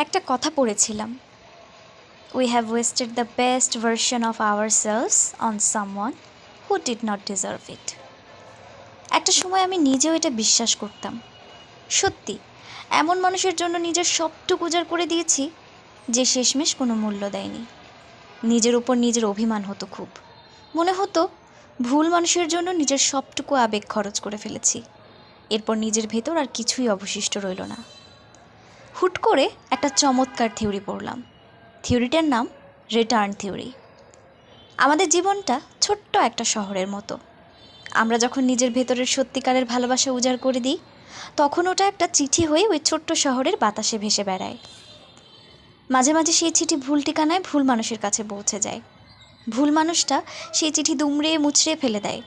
একটা কথা পড়েছিলাম, we have wasted the best version of our selves on someone who did not deserve ইট। একটা সময় আমি নিজেও এটা বিশ্বাস করতাম। সত্যি, এমন মানুষের জন্য নিজের সবটুকু উজাড় করে দিয়েছি যে শেষমেশ কোনো মূল্য দেয়নি। নিজের উপর নিজের অভিমান হতো খুব। মনে হতো ভুল মানুষের জন্য নিজের সবটুকু আবেগ খরচ করে ফেলেছি। এরপর নিজের ভেতর আর কিছুই অবশিষ্ট রইল না। হুট করে একটা চমৎকার থিওরি পড়লাম। থিওরিটার নাম রিটার্ন থিওরি। আমাদের জীবনটা ছোট্ট একটা শহরের মতো। আমরা যখন নিজের ভেতরের সত্যিকারের ভালোবাসা উজাড় করে দিই, তখন ওটা একটা চিঠি হয়ে ওই ছোট্ট শহরের বাতাসে ভেসে বেড়ায়। মাঝে মাঝে সেই চিঠি ভুল ঠিকানায় ভুল মানুষের কাছে পৌঁছে যায়। ভুল মানুষটা সেই চিঠি দুমড়ে মুচড়ে ফেলে দেয়,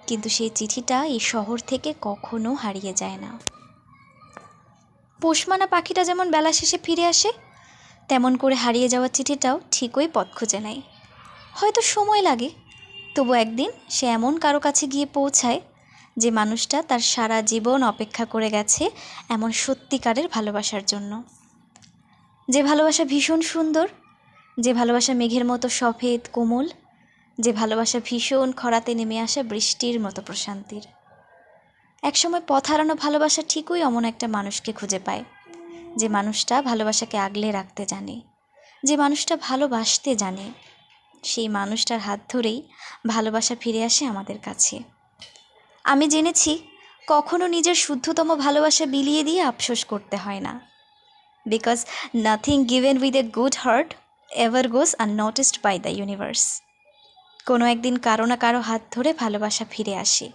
কিন্তু সেই চিঠিটা এই শহর থেকে কখনো হারিয়ে যায় না। পোষমানা পাখিটা যেমন বেলা শেষে ফিরে আসে, তেমন করে হারিয়ে যাওয়া চিঠিটাও ঠিকই পথ খুঁজে নেয়। হয়তো সময় লাগে, তবু একদিন সে এমন কারো কাছে গিয়ে পৌঁছায় যে মানুষটা তার সারা জীবন অপেক্ষা করে গেছে এমন সত্যিকারের ভালোবাসার জন্য। যে ভালোবাসা ভীষণ সুন্দর, যে ভালোবাসা মেঘের মতো সফেদ কোমল, যে ভালোবাসা ভীষণ খরাতে নেমে আসা বৃষ্টির মতো প্রশান্তির। একসময় পথ হারানো ভালোবাসা ঠিকই এমন একটা মানুষকে খুঁজে পায়, যে মানুষটা ভালোবাসাকে আগলে রাখতে জানে, যে মানুষটা ভালোবাসতে জানে। সেই মানুষটার হাত ধরেই ভালোবাসা ফিরে আসে আমাদের কাছে। আমি জেনেছি কখনো নিজের শুদ্ধতম ভালোবাসা বিলিয়ে দিয়ে আফসোস করতে হয় না। Because nothing given with a good heart ever goes unnoticed by the universe. কোনো একদিন কারো না কারো হাত ধরে ভালোবাসা ফিরে আসে।